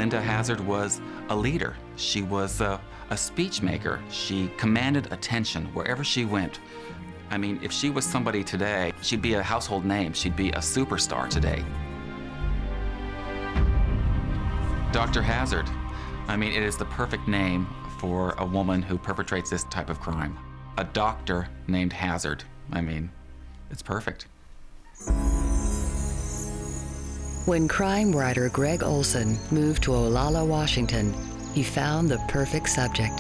Linda Hazard was a leader. She was a speech maker. She commanded attention wherever she went. I mean, if she was somebody today, she'd be a household name. She'd be a superstar today. Dr. Hazard, I mean, it is the perfect name for a woman who perpetrates this type of crime. A doctor named Hazard. I mean, it's perfect. When crime writer Greg Olson moved to Olalla, Washington, he found the perfect subject.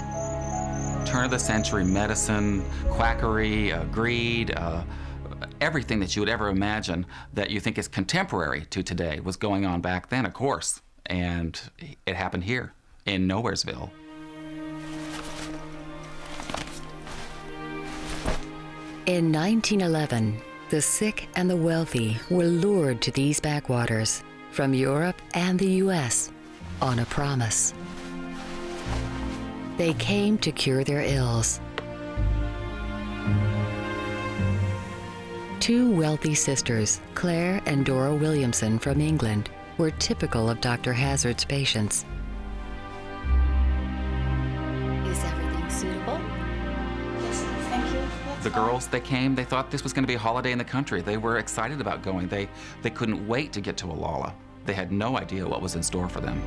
Turn-of-the-century medicine, quackery, greed, everything that you would ever imagine that you think is contemporary to today was going on back then, of course. And it happened here in Nowheresville. In 1911, the sick and the wealthy were lured to these backwaters from Europe and the U.S. on a promise. They came to cure their ills. Two wealthy sisters, Claire and Dora Williamson from England, were typical of Dr. Hazard's patients. Is everything suitable? Yes, thank you. The girls, they came, they thought this was going to be a holiday in the country. They were excited about going. They couldn't wait to get to Olalla. They had no idea what was in store for them.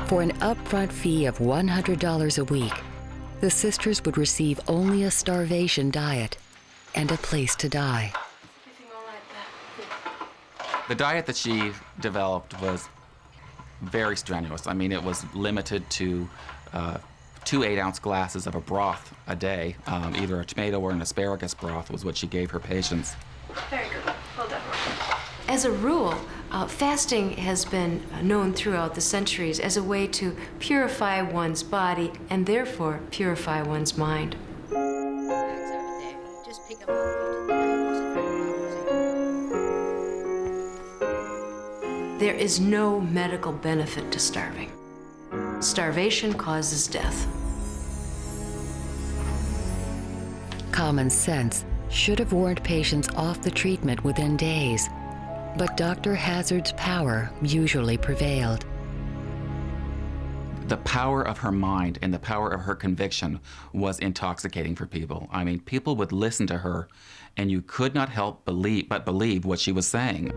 For an upfront fee of $100 a week, the sisters would receive only a starvation diet and a place to die. The diet that she developed was very strenuous. I mean, it was limited to 2 8-ounce glasses of a broth a day. Either a tomato or an asparagus broth was what she gave her patients. Very good. Well done. As a rule, fasting has been known throughout the centuries as a way to purify one's body and therefore purify one's mind. Just pick them up. There is no medical benefit to starving. Starvation causes death. Common sense should have warned patients off the treatment within days, but Dr. Hazard's power usually prevailed. The power of her mind and the power of her conviction was intoxicating for people. I mean, people would listen to her, and you could not help but believe what she was saying.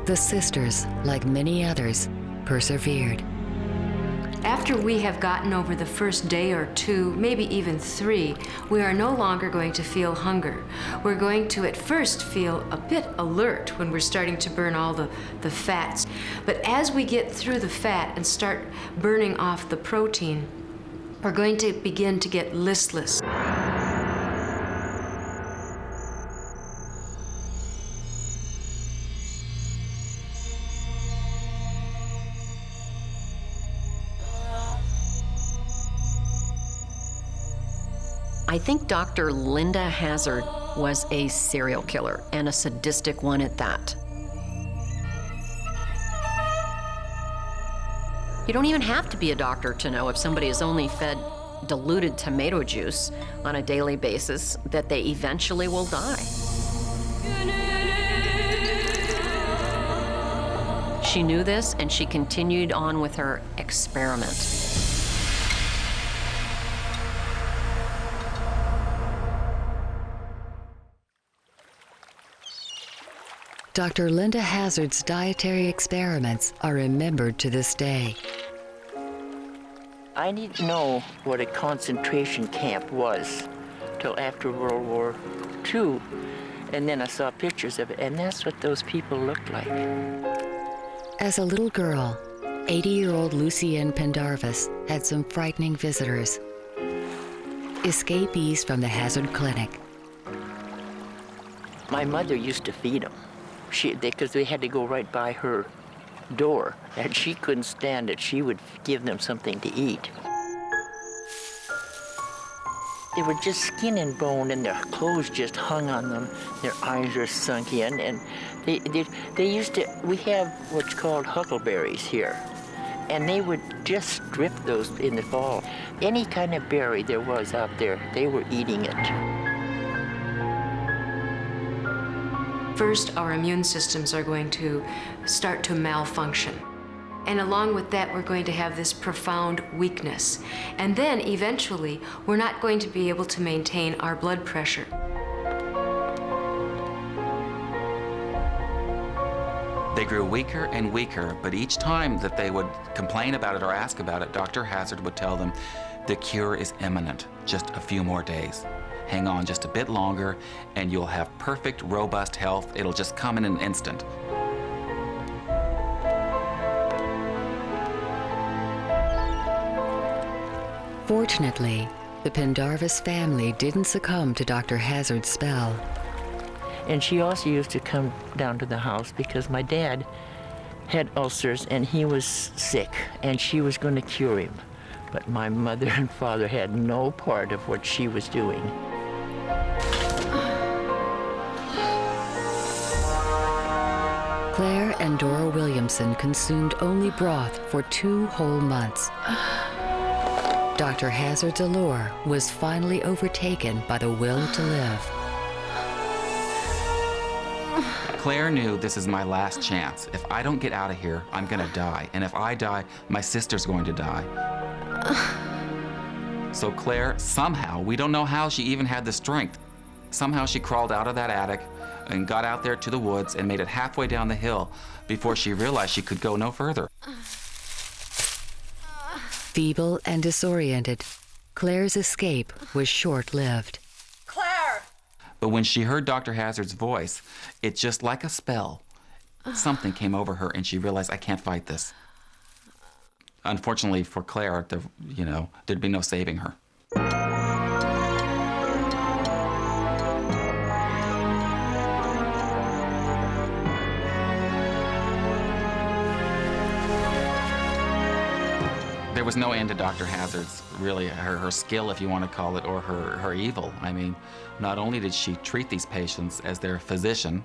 The sisters, like many others, persevered. After we have gotten over the first day or two, maybe even 3, we are no longer going to feel hunger. We're going to at first feel a bit alert when we're starting to burn all the fats. But as we get through the fat and start burning off the protein, we're going to begin to get listless. I think Dr. Linda Hazard was a serial killer, and a sadistic one at that. You don't even have to be a doctor to know if somebody is only fed diluted tomato juice on a daily basis that they eventually will die. She knew this, and she continued on with her experiment. Dr. Linda Hazard's dietary experiments are remembered to this day. I didn't know what a concentration camp was till after World War II, and then I saw pictures of it, and that's what those people looked like. As a little girl, 80-year-old Lucienne Pendarvis had some frightening visitors. Escapees from the Hazard Clinic. My mother used to feed them. Because they had to go right by her door, and she couldn't stand it. She would give them something to eat. They were just skin and bone, and their clothes just hung on them. Their eyes were sunk in, and they used to, we have what's called huckleberries here, and they would just strip those in the fall. Any kind of berry there was out there, they were eating it. First, our immune systems are going to start to malfunction. And along with that, we're going to have this profound weakness. And then eventually, we're not going to be able to maintain our blood pressure. They grew weaker and weaker, but each time that they would complain about it or ask about it, Dr. Hazard would tell them, the cure is imminent, just a few more days. Hang on just a bit longer, and you'll have perfect, robust health. It'll just come in an instant. Fortunately, the Pendarvis family didn't succumb to Dr. Hazard's spell. And she also used to come down to the house because my dad had ulcers and he was sick and she was going to cure him. But my mother and father had no part of what she was doing. Claire and Dora Williamson consumed only broth for 2 whole months. Dr. Hazard's allure was finally overtaken by the will to live. Claire knew, this is my last chance. If I don't get out of here, I'm gonna die. And if I die, my sister's going to die. So Claire, somehow, we don't know how she even had the strength, somehow she crawled out of that attic and got out there to the woods and made it halfway down the hill before she realized she could go no further. Feeble and disoriented, Claire's escape was short-lived. Claire! But when she heard Dr. Hazard's voice, it just like a spell, something came over her and she realized, I can't fight this. Unfortunately for Claire, there'd be no saving her. There was no end to Dr. Hazard's, really, her skill, if you want to call it, or her evil. I mean, not only did she treat these patients as their physician,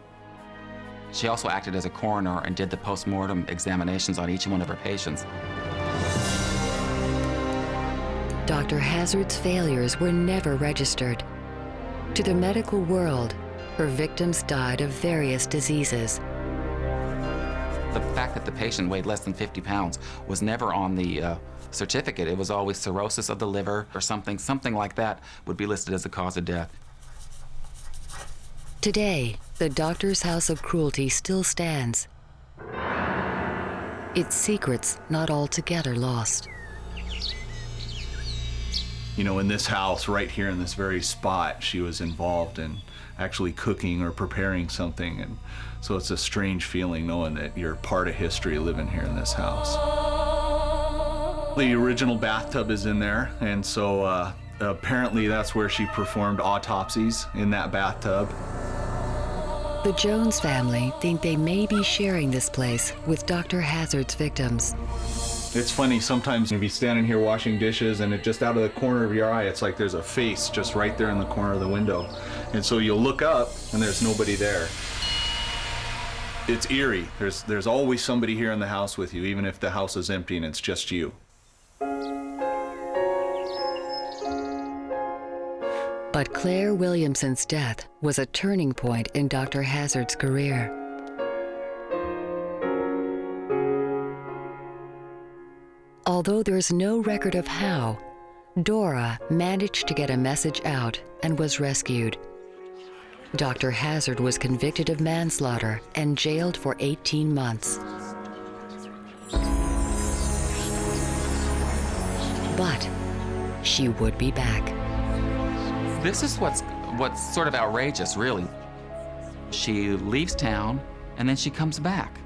she also acted as a coroner and did the post-mortem examinations on each one of her patients. Dr. Hazard's failures were never registered. To the medical world, her victims died of various diseases. The fact that the patient weighed less than 50 pounds was never on the certificate. It was always cirrhosis of the liver or something like that would be listed as a cause of death. Today, the Doctor's House of Cruelty still stands. Its secrets not altogether lost. You know, in this house, right here in this very spot, she was involved in actually cooking or preparing something. And so it's a strange feeling knowing that you're part of history living here in this house. The original bathtub is in there, and so apparently that's where she performed autopsies, in that bathtub. The Jones family think they may be sharing this place with Dr. Hazard's victims. It's funny, sometimes you'll be standing here washing dishes and it just out of the corner of your eye, it's like there's a face just right there in the corner of the window. And so you'll look up and there's nobody there. It's eerie. There's always somebody here in the house with you, even if the house is empty and it's just you. But Claire Williamson's death was a turning point in Dr. Hazard's career. Although there's no record of how, Dora managed to get a message out and was rescued. Dr. Hazard was convicted of manslaughter and jailed for 18 months. But she would be back. This is what's sort of outrageous, really. She leaves town and then she comes back.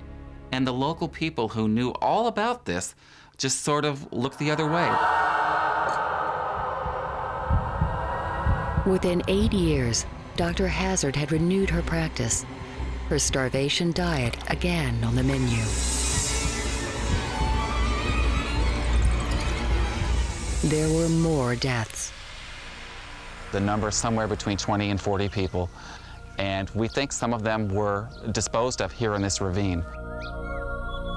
And the local people who knew all about this just sort of looked the other way. Within 8 years, Dr. Hazard had renewed her practice. Her starvation diet again on the menu. There were more deaths. The number is somewhere between 20 and 40 people, and we think some of them were disposed of here in this ravine.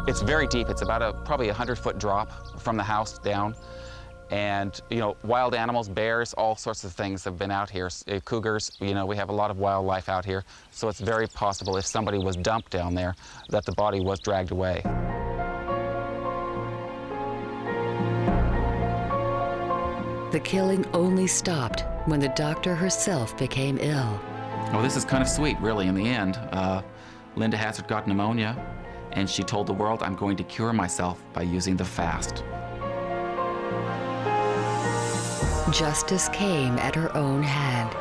It's very deep. It's about probably a 100-foot drop from the house down, And, wild animals, bears, all sorts of things have been out here. Cougars, we have a lot of wildlife out here. So it's very possible if somebody was dumped down there that the body was dragged away. The killing only stopped when the doctor herself became ill. Well, this is kind of sweet, really, in the end. Linda Hazard got pneumonia, and she told the world, I'm going to cure myself by using the fast. Justice came at her own hand.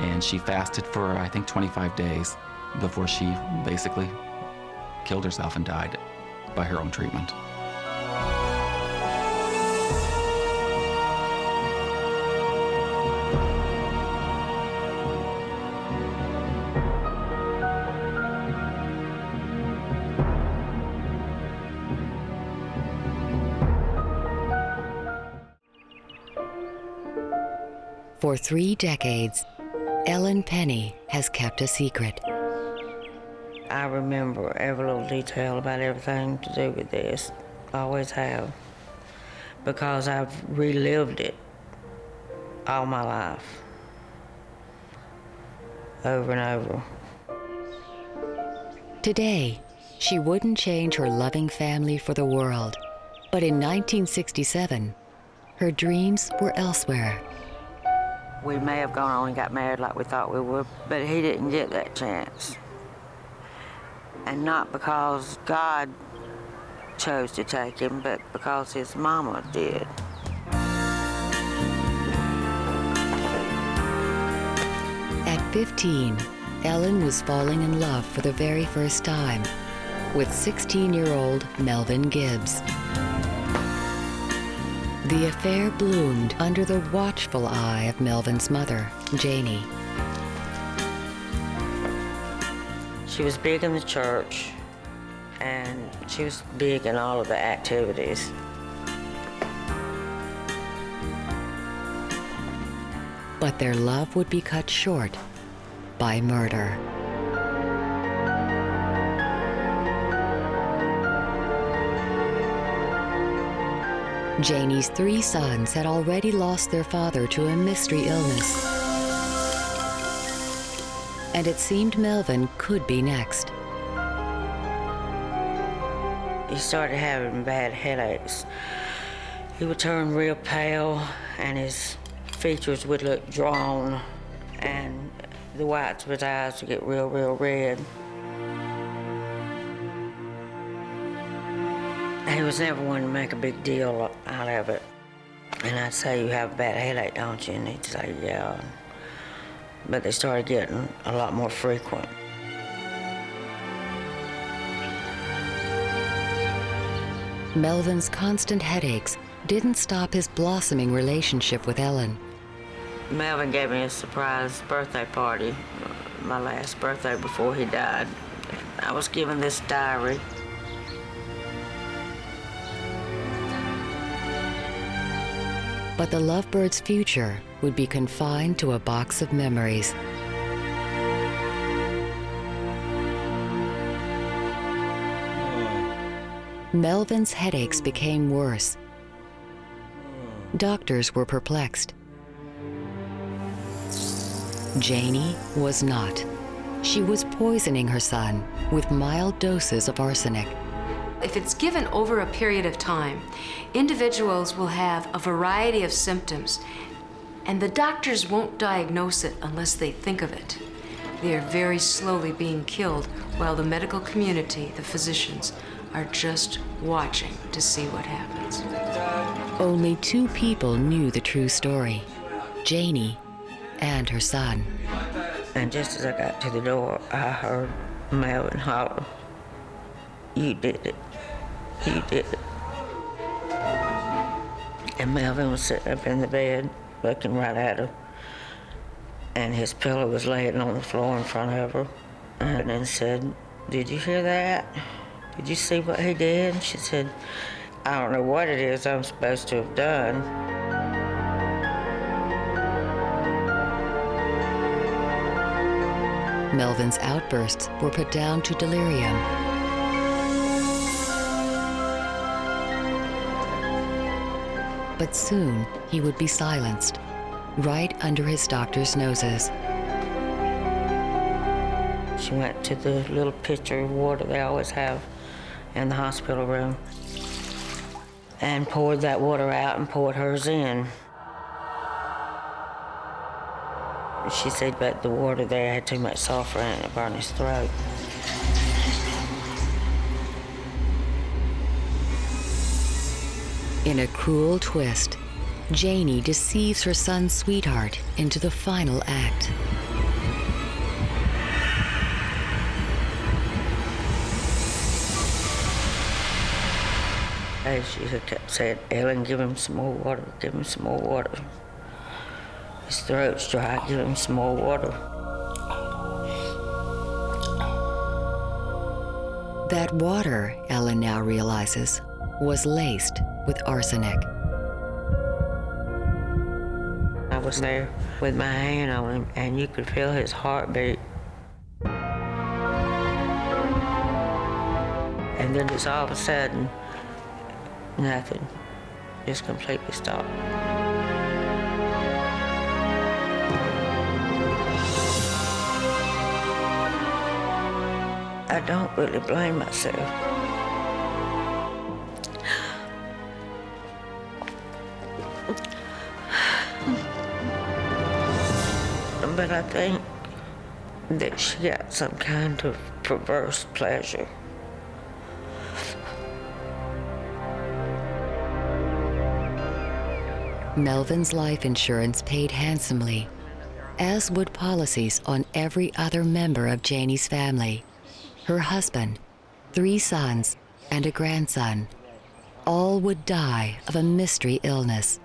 And she fasted for, I think, 25 days before she basically killed herself and died by her own treatment. For 3 decades, Ellen Penny has kept a secret. I remember every little detail about everything to do with this. Always have. Because I've relived it all my life. Over and over. Today, she wouldn't change her loving family for the world. But in 1967, her dreams were elsewhere. We may have gone on and got married like we thought we would, but he didn't get that chance. And not because God chose to take him, but because his mama did. At 15, Ellen was falling in love for the very first time with 16-year-old Melvin Gibbs. The affair bloomed under the watchful eye of Melvin's mother, Janie. She was big in the church, and she was big in all of the activities. But their love would be cut short by murder. Janie's 3 sons had already lost their father to a mystery illness. And it seemed Melvin could be next. He started having bad headaches. He would turn real pale, and his features would look drawn, and the whites of his eyes would get real, real red. He was never one to make a big deal out of it. And I'd say, you have a bad headache, don't you? And he'd say, yeah. But they started getting a lot more frequent. Melvin's constant headaches didn't stop his blossoming relationship with Ellen. Melvin gave me a surprise birthday party, my last birthday before he died. I was given this diary. But the lovebirds' future would be confined to a box of memories. Melvin's headaches became worse. Doctors were perplexed. Janie was not. She was poisoning her son with mild doses of arsenic. If it's given over a period of time, individuals will have a variety of symptoms, and the doctors won't diagnose it unless they think of it. They are very slowly being killed while the medical community, the physicians, are just watching to see what happens. Only 2 people knew the true story, Janie and her son. And just as I got to the door, I heard Melvin holler, "You did it. You did it." And Melvin was sitting up in the bed, looking right at her. And his pillow was laying on the floor in front of her. And then said, "Did you hear that? Did you see what he did?" And she said, "I don't know what it is I'm supposed to have done." Melvin's outbursts were put down to delirium. But soon he would be silenced, right under his doctor's noses. She went to the little pitcher of water they always have in the hospital room and poured that water out and poured hers in. She said that the water there had too much sulfur in it, it burned his throat. In a cruel twist, Janie deceives her son's sweetheart into the final act. And she had kept saying, Ellen, give him some more water, give him some more water. His throat's dry, give him some more water. That water, Ellen now realizes, was laced with arsenic. I was there with my hand on him, and you could feel his heartbeat. And then just all of a sudden, nothing, just completely stopped. I don't really blame myself. But I think that she got some kind of perverse pleasure. Melvin's life insurance paid handsomely, as would policies on every other member of Janie's family. Her husband, 3 sons, and a grandson. All would die of a mystery illness.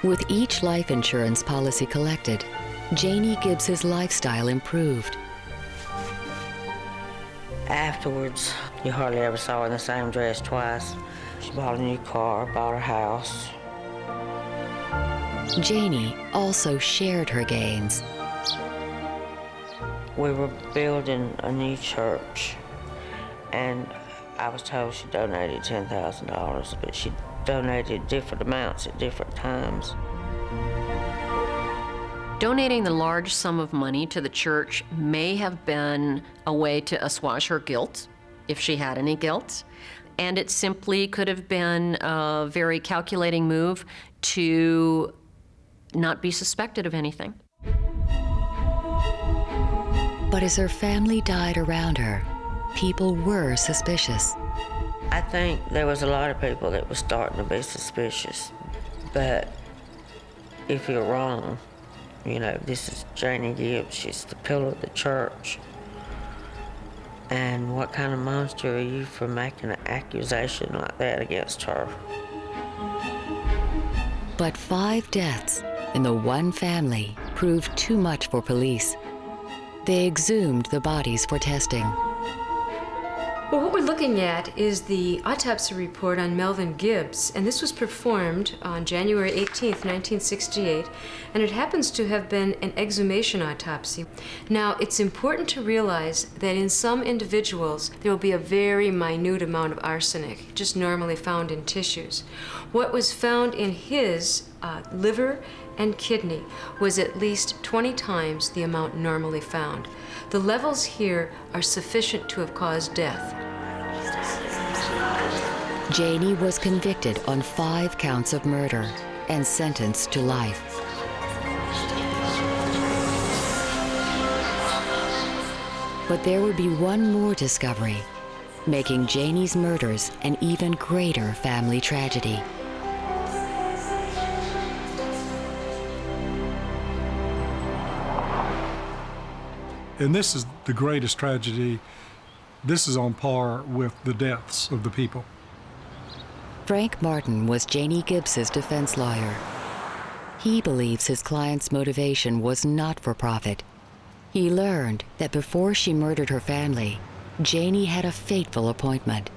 With each life insurance policy collected, Janie Gibbs's lifestyle improved. Afterwards, you hardly ever saw her in the same dress twice. She bought a new car, bought a house. Janie also shared her gains. We were building a new church, and I was told she donated $10,000, but she donated different amounts at different times. Donating the large sum of money to the church may have been a way to assuage her guilt, if she had any guilt, and it simply could have been a very calculating move to not be suspected of anything. But as her family died around her, people were suspicious. I think there was a lot of people that were starting to be suspicious, but if you're wrong, you know, this is Janie Gibbs, she's the pillar of the church. And what kind of monster are you for making an accusation like that against her? But 5 deaths in the one family proved too much for police. They exhumed the bodies for testing. Well, what we're looking at is the autopsy report on Melvin Gibbs, and this was performed on January 18th, 1968, and it happens to have been an exhumation autopsy. Now, it's important to realize that in some individuals, there will be a very minute amount of arsenic, just normally found in tissues. What was found in his liver and kidney was at least 20 times the amount normally found. The levels here are sufficient to have caused death. Janie was convicted on 5 counts of murder and sentenced to life. But there would be one more discovery, making Janie's murders an even greater family tragedy. And this is the greatest tragedy. This is on par with the deaths of the people. Frank Martin was Janie Gibbs's defense lawyer. He believes his client's motivation was not for profit. He learned that before she murdered her family, Janie had a fateful appointment.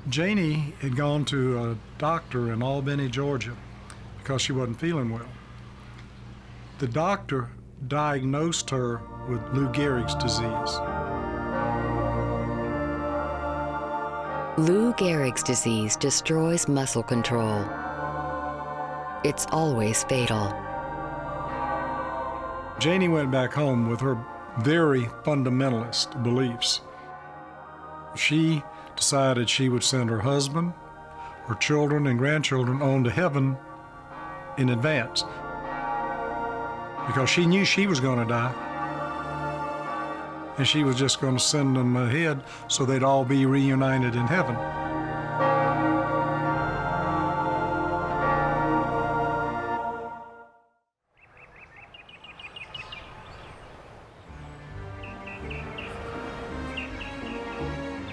Janie had gone to a doctor in Albany, Georgia, because she wasn't feeling well. The doctor diagnosed her with Lou Gehrig's disease. Lou Gehrig's disease destroys muscle control. It's always fatal. Janie went back home with her very fundamentalist beliefs. She decided she would send her husband, her children and grandchildren on to heaven in advance because she knew she was going to die, and she was just going to send them ahead so they'd all be reunited in heaven.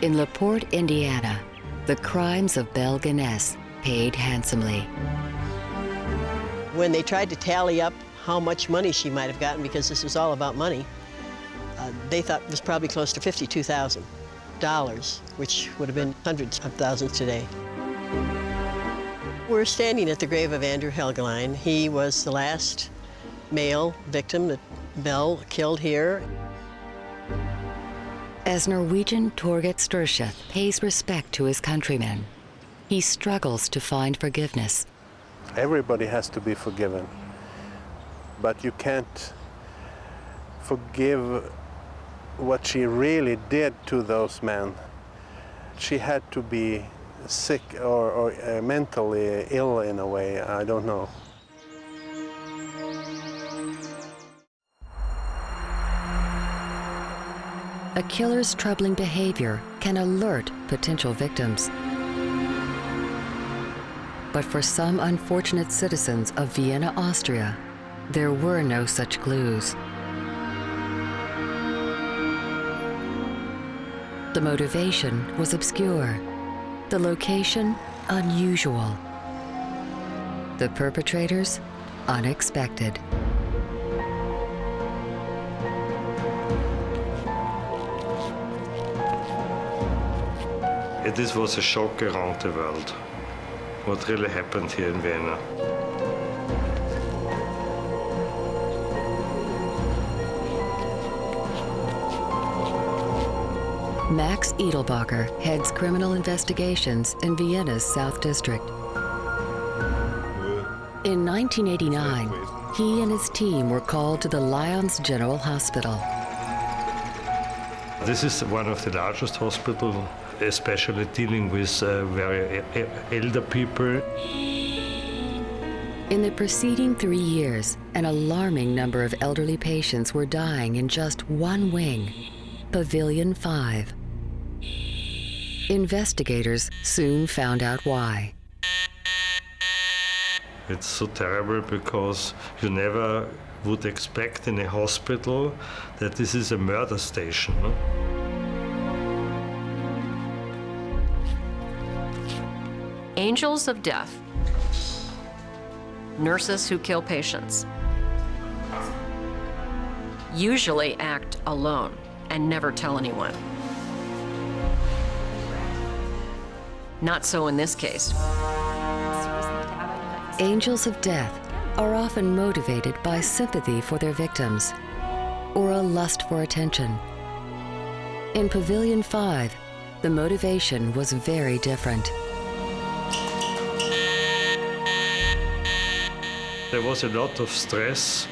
In LaPorte, Indiana, the crimes of Belle Gaines paid handsomely. When they tried to tally up how much money she might have gotten, because this was all about money, they thought it was probably close to $52,000, which would have been hundreds of thousands today. We're standing at the grave of Andrew Helgeline. He was the last male victim that Belle killed here. As Norwegian Torget Sturseth pays respect to his countrymen, he struggles to find forgiveness. Everybody has to be forgiven, but you can't forgive what she really did to those men. She had to be sick or mentally ill in a way, I don't know. A killer's troubling behavior can alert potential victims. But for some unfortunate citizens of Vienna, Austria, there were no such clues. The motivation was obscure, the location unusual, the perpetrators unexpected. This was a shock around the world, what really happened here in Vienna. Max Edelbacher heads criminal investigations in Vienna's South District. In 1989, he and his team were called to the Lyons General Hospital. This is one of the largest hospitals, especially dealing with very elder people. In the preceding 3 years, an alarming number of elderly patients were dying in just one wing, Pavilion 5. Investigators soon found out why. It's so terrible because you never would expect in a hospital that this is a murder station. No? Angels of death. Nurses who kill patients. Usually act alone and never tell anyone. Not so in this case. Angels of death are often motivated by sympathy for their victims or a lust for attention. In Pavilion 5, the motivation was very different. There was a lot of stress,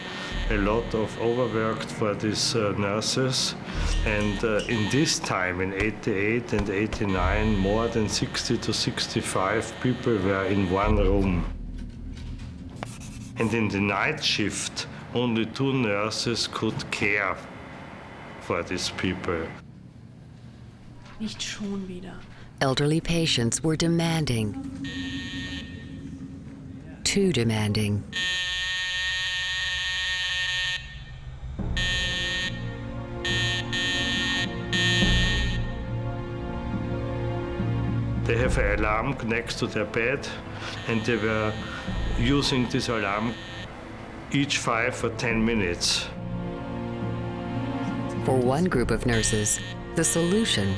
a lot of overworked for these nurses. And in this time, in 88 and 89, more than 60 to 65 people were in one room. And in the night shift, only 2 nurses could care for these people. Nicht schon wieder. Elderly patients were demanding. Too demanding. They have an alarm next to their bed, and they were using this alarm each 5 or 10 minutes. For one group of nurses, the solution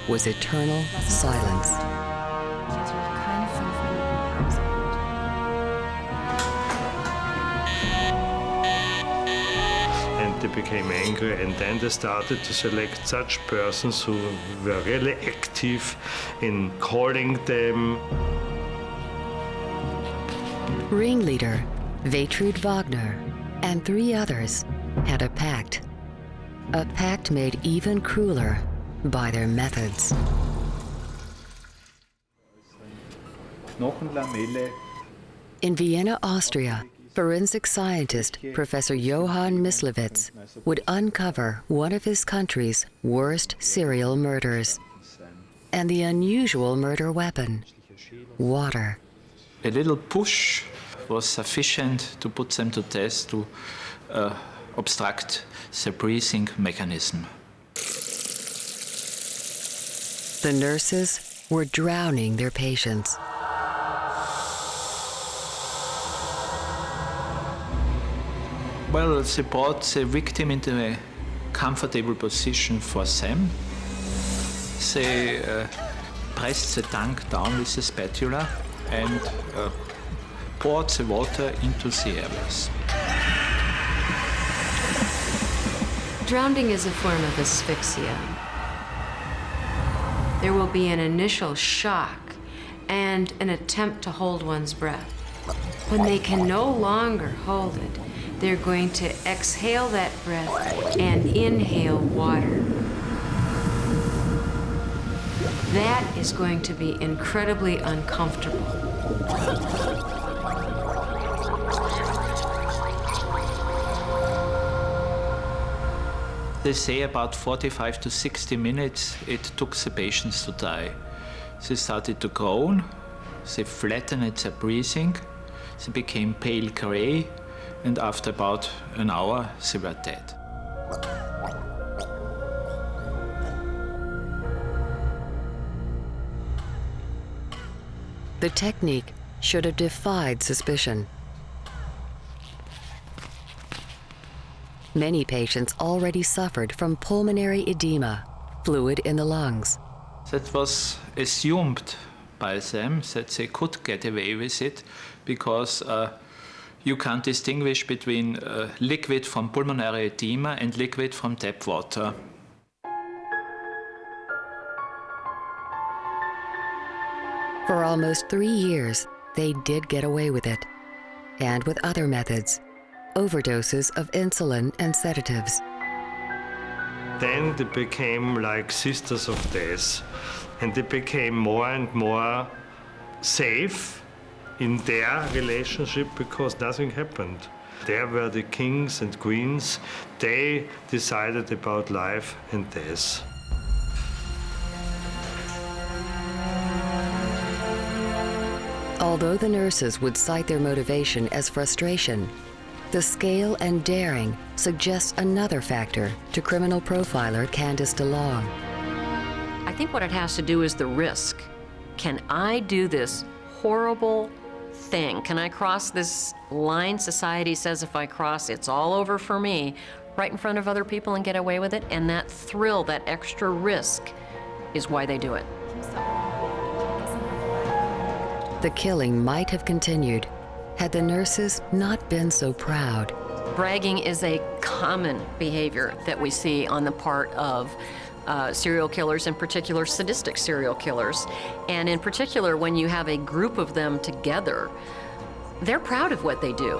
was eternal silence. Ich hatte noch keine 5 Minuten Pause. they became angry, and then they started to select such persons who were really active in calling them. Ringleader Gertrude Wagner and 3 others had a pact made even crueler by their methods. In Vienna, Austria, forensic scientist Professor Johann Mislewitz would uncover one of his country's worst serial murders and the unusual murder weapon, water. A little push was sufficient to put them to test to obstruct the breathing mechanism. The nurses were drowning their patients. Well, they brought the victim into a comfortable position for them. They pressed the tank down with the spatula and poured the water into the areas. Drowning is a form of asphyxia. There will be an initial shock and an attempt to hold one's breath. When they can no longer hold it, they're going to exhale that breath and inhale water. That is going to be incredibly uncomfortable. They say about 45 to 60 minutes it took the patients to die. They started to groan, they flattened their breathing, they became pale gray, and after about an hour they were dead. The technique should have defied suspicion. Many patients already suffered from pulmonary edema, fluid in the lungs. That was assumed by them that they could get away with it because you can't distinguish between liquid from pulmonary edema and liquid from tap water. For almost 3 years, they did get away with it, and with other methods, overdoses of insulin and sedatives. Then they became like sisters of death, and they became more and more safe in their relationship because nothing happened. There were the kings and queens. They decided about life and death. Although the nurses would cite their motivation as frustration, the scale and daring suggests another factor to criminal profiler Candice DeLong. I think what it has to do is the risk. Can I do this horrible thing? Can I cross this line society says if I cross, it's all over for me, right in front of other people and get away with it? And that thrill, that extra risk, is why they do it. The killing might have continued had the nurses not been so proud. Bragging is a common behavior that we see on the part of serial killers, in particular sadistic serial killers. And in particular, when you have a group of them together, they're proud of what they do.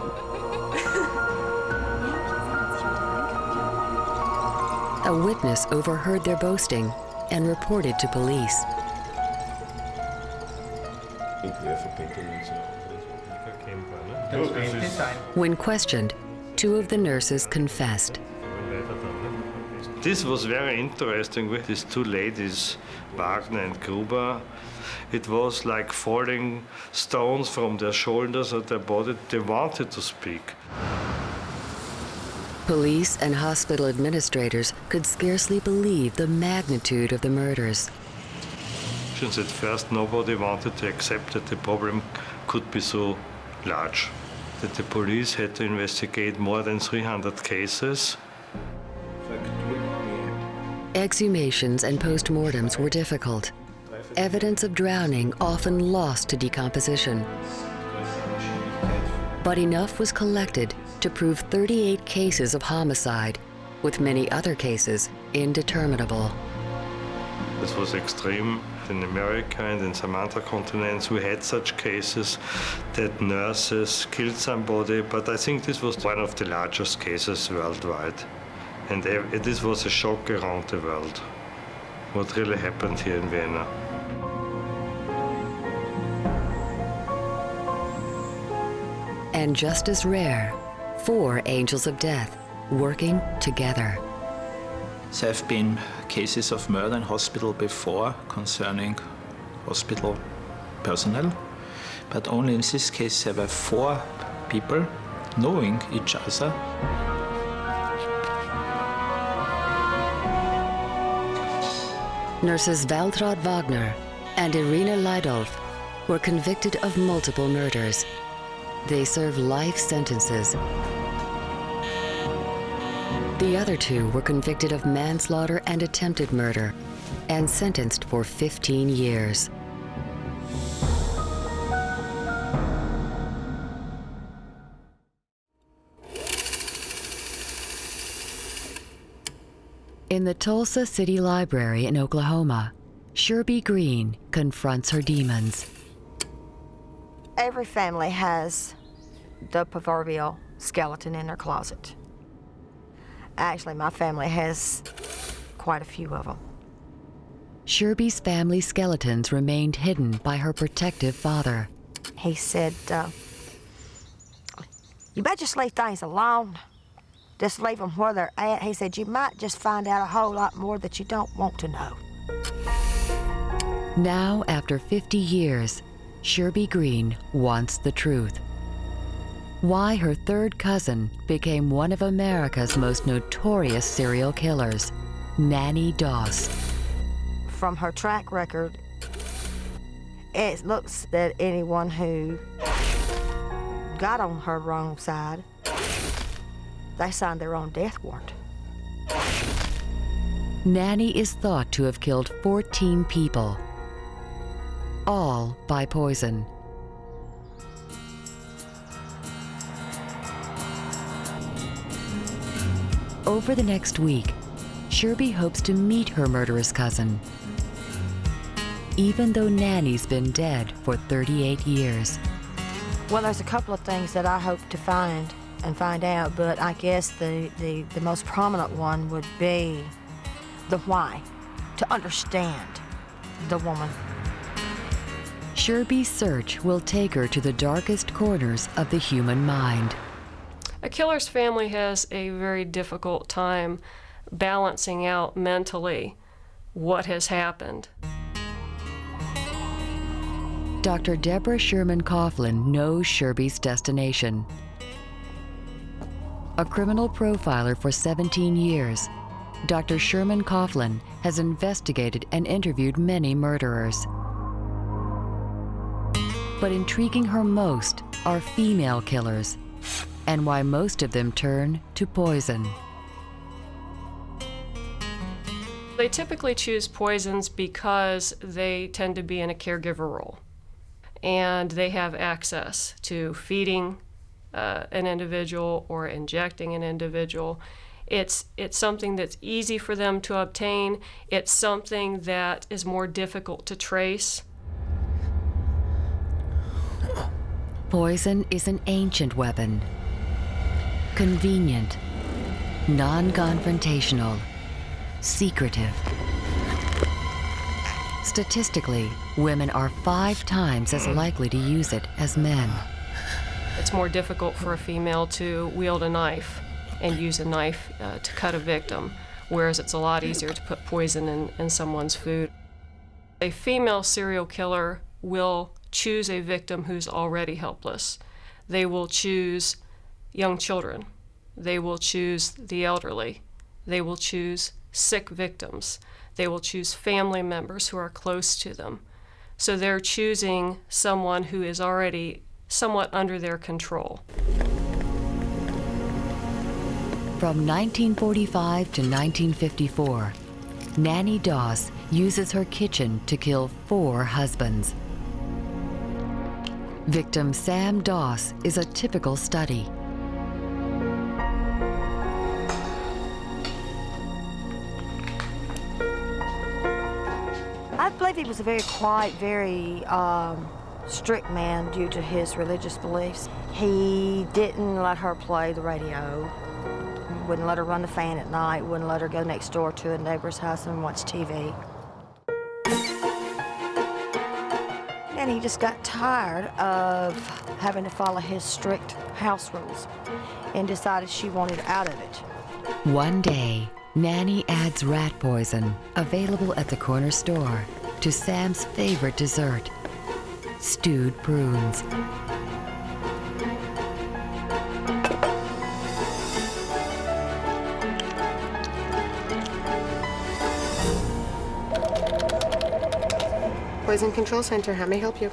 A witness overheard their boasting and reported to police. When questioned, 2 of the nurses confessed. This was very interesting with these 2 ladies, Wagner and Gruber. It was like falling stones from their shoulders or their body. They wanted to speak. Police and hospital administrators could scarcely believe the magnitude of the murders. Since at first nobody wanted to accept that the problem could be so large, that the police had to investigate more than 300 cases. Exhumations and postmortems were difficult. Evidence of drowning often lost to decomposition. But enough was collected to prove 38 cases of homicide with many other cases indeterminable. This was extreme. In America and in some other continents, we had such cases that nurses killed somebody, but I think this was one of the largest cases worldwide. And this was a shock around the world, what really happened here in Vienna. And just as rare, 4 angels of death working together. There have been cases of murder in hospital before concerning hospital personnel, but only in this case there were 4 people knowing each other. Nurses Waltraud Wagner and Irina Leidolf were convicted of multiple murders. They served life sentences. The other 2 were convicted of manslaughter and attempted murder and sentenced for 15 years. In the Tulsa City Library in Oklahoma, Sherby Green confronts her demons. Every family has the proverbial skeleton in their closet. Actually, my family has quite a few of them. Sherby's family skeletons remained hidden by her protective father. He said, you better just leave things alone. Just leave them where they're at. He said, you might just find out a whole lot more that you don't want to know. Now, after 50 years, Sherby Green wants the truth. Why her 3rd cousin became one of America's most notorious serial killers, Nanny Doss. From her track record, it looks that anyone who got on her wrong side, they signed their own death warrant. Nanny is thought to have killed 14 people, all by poison. Over the next week, Sherby hopes to meet her murderous cousin, even though Nanny's been dead for 38 years. Well, there's a couple of things that I hope to find out, but I guess the most prominent one would be the why, to understand the woman. Sherby's search will take her to the darkest corners of the human mind. A killer's family has a very difficult time balancing out mentally what has happened. Dr. Deborah Sherman Coughlin knows Sherby's destination. A criminal profiler for 17 years, Dr. Sherman Coughlin has investigated and interviewed many murderers. But intriguing her most are female killers, and why most of them turn to poison. They typically choose poisons because they tend to be in a caregiver role, and they have access to feeding an individual or injecting an individual. It's something that's easy for them to obtain. It's something that is more difficult to trace. Poison is an ancient weapon. Convenient, non-confrontational, secretive. Statistically, women are 5 times as likely to use it as men. It's more difficult for a female to wield a knife and use a knife to cut a victim, whereas it's a lot easier to put poison in someone's food. A female serial killer will choose a victim who's already helpless. They will choose young children. They will choose the elderly. They will choose sick victims. They will choose family members who are close to them. So they're choosing someone who is already somewhat under their control. From 1945 to 1954, Nanny Doss uses her kitchen to kill 4 husbands. Victim Sam Doss is a typical study. I believe he was a very quiet, very strict man due to his religious beliefs. He didn't let her play the radio, wouldn't let her run the fan at night, wouldn't let her go next door to a neighbor's house and watch TV. And he just got tired of having to follow his strict house rules and decided she wanted out of it. One day, Nanny adds rat poison, available at the corner store, to Sam's favorite dessert, stewed prunes. Poison Control Center, how may I help you?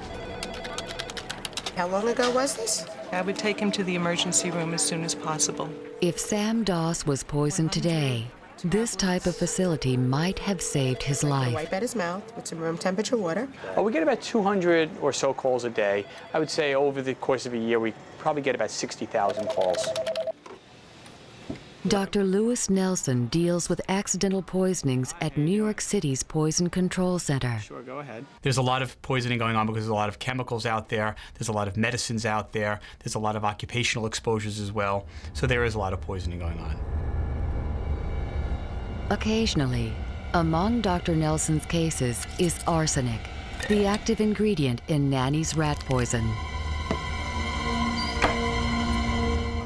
How long ago was this? I would take him to the emergency room as soon as possible. If Sam Doss was poisoned today, this type of facility might have saved his life. Wipe out his mouth with some room temperature water. We get about 200 or so calls a day. I would say over the course of a year, we probably get about 60,000 calls. Dr. Lewis Nelson deals with accidental poisonings at New York City's Poison Control Center. Sure, go ahead. There's a lot of poisoning going on because there's a lot of chemicals out there, there's a lot of medicines out there, there's a lot of occupational exposures as well, so there is a lot of poisoning going on. Occasionally, among Dr. Nelson's cases is arsenic, the active ingredient in Nanny's rat poison.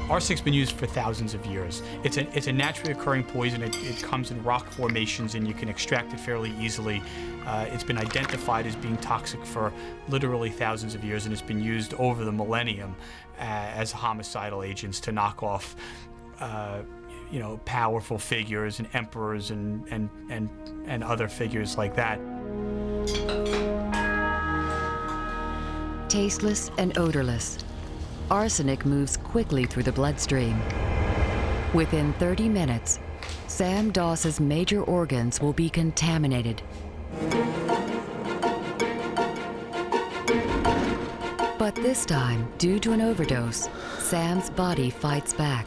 Arsenic's been used for thousands of years. It's a naturally occurring poison. It comes in rock formations and you can extract it fairly easily. It's been identified as being toxic for literally thousands of years, and it's been used over the millennium as homicidal agents to knock off powerful figures and emperors and other figures like that. Tasteless and odorless, arsenic moves quickly through the bloodstream. Within 30 minutes, Sam Doss's major organs will be contaminated. But this time, due to an overdose, Sam's body fights back.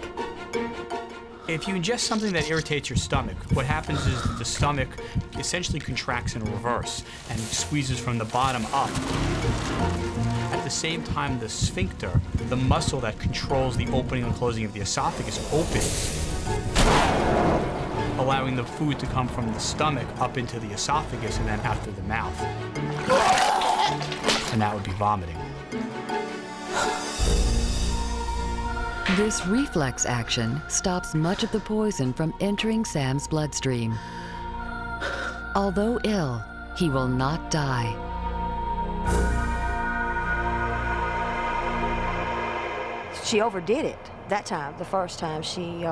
If you ingest something that irritates your stomach, what happens is that the stomach essentially contracts in reverse and squeezes from the bottom up. At the same time, the sphincter, the muscle that controls the opening and closing of the esophagus, opens, allowing the food to come from the stomach up into the esophagus and then out through the mouth. And that would be vomiting. This reflex action stops much of the poison from entering Sam's bloodstream. Although ill, he will not die. She overdid it that time. The first time she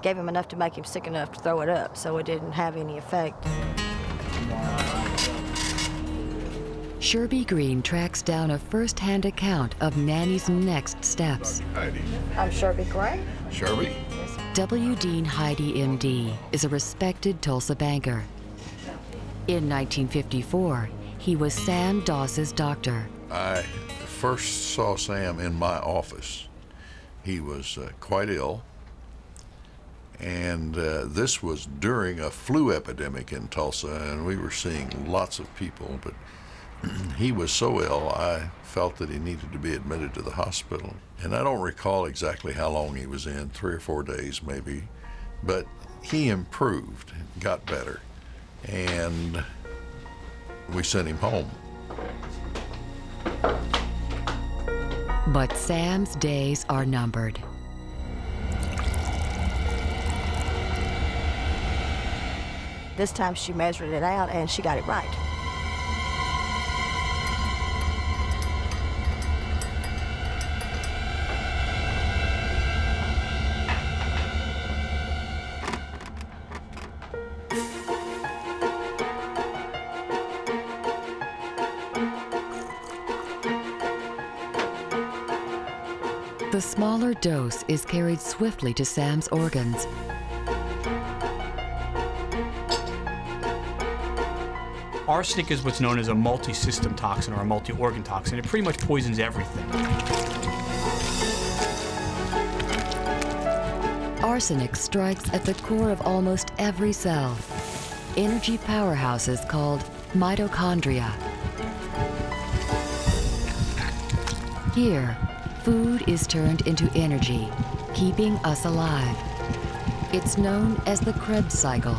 gave him enough to make him sick enough to throw it up, so it didn't have any effect. Sherby Green tracks down a first-hand account of Nanny's next steps. Heidi. I'm Sherby Green. Sherby? W. Dean Heidi, MD, is a respected Tulsa banker. In 1954, he was Sam Doss's doctor. I first saw Sam in my office. He was quite ill, and this was during a flu epidemic in Tulsa, and we were seeing lots of people, but he was so ill, I felt that he needed to be admitted to the hospital. And I don't recall exactly how long he was in, 3 or 4 days maybe, but he improved, got better, and we sent him home. But Sam's days are numbered. This time she measured it out and she got it right. The smaller dose is carried swiftly to Sam's organs. Arsenic is what's known as a multi-system toxin or a multi-organ toxin. It pretty much poisons everything. Arsenic strikes at the core of almost every cell. Energy powerhouses called mitochondria. Here, food is turned into energy, keeping us alive. It's known as the Krebs cycle,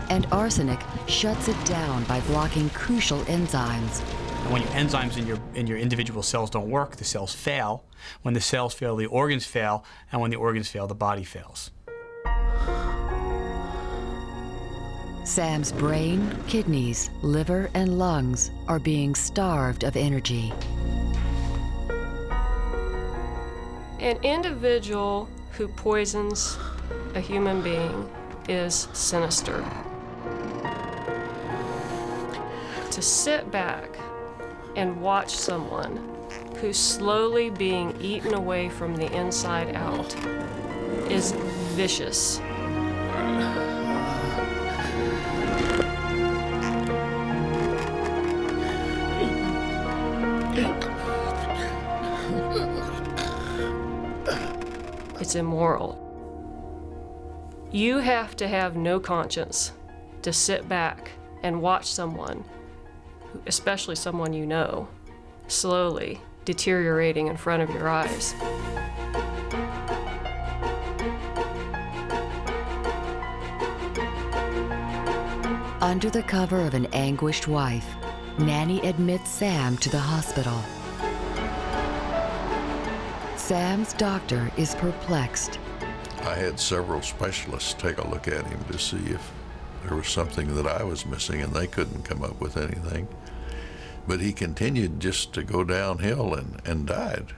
and arsenic shuts it down by blocking crucial enzymes. And when your enzymes in your individual cells don't work, the cells fail. When the cells fail, the organs fail, and when the organs fail, the body fails. Sam's brain, kidneys, liver, and lungs are being starved of energy. An individual who poisons a human being is sinister. To sit back and watch someone who's slowly being eaten away from the inside out is vicious. It's immoral. You have to have no conscience to sit back and watch someone, especially someone you know, slowly deteriorating in front of your eyes. Under the cover of an anguished wife, Nanny admits Sam to the hospital. Sam's doctor is perplexed. I had several specialists take a look at him to see if there was something that I was missing, and they couldn't come up with anything. But he continued just to go downhill and died.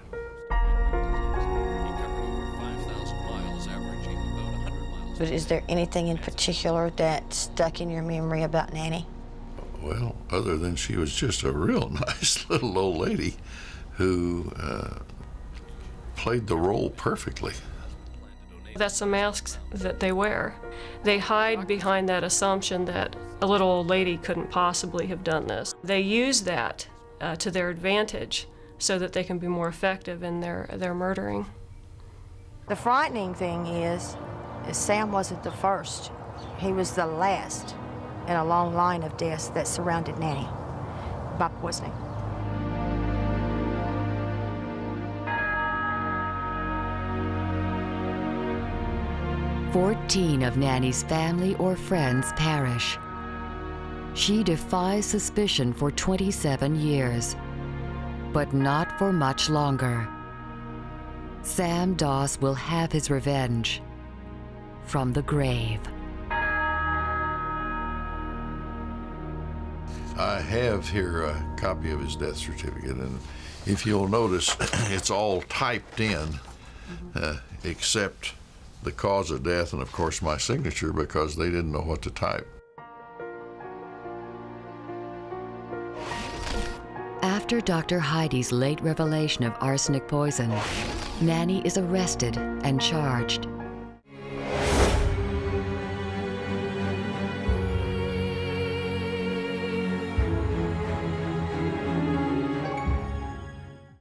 But is there anything in particular that stuck in your memory about Nanny? Well, other than she was just a real nice little old lady who played the role perfectly. That's the masks that they wear. They hide behind that assumption that a little old lady couldn't possibly have done this. They use that to their advantage so that they can be more effective in their murdering. The frightening thing is Sam wasn't the first. He was the last in a long line of deaths that surrounded Nanny by poisoning. "14 of Nanny's family or friends perish. She defies suspicion for 27 years, but not for much longer. Sam Doss will have his revenge from the grave." I have here a copy of his death certificate, and if you'll notice, it's all typed in, except the cause of death and, of course, my signature, because they didn't know what to type. After Dr. Heidi's late revelation of arsenic poison, Nanny is arrested and charged.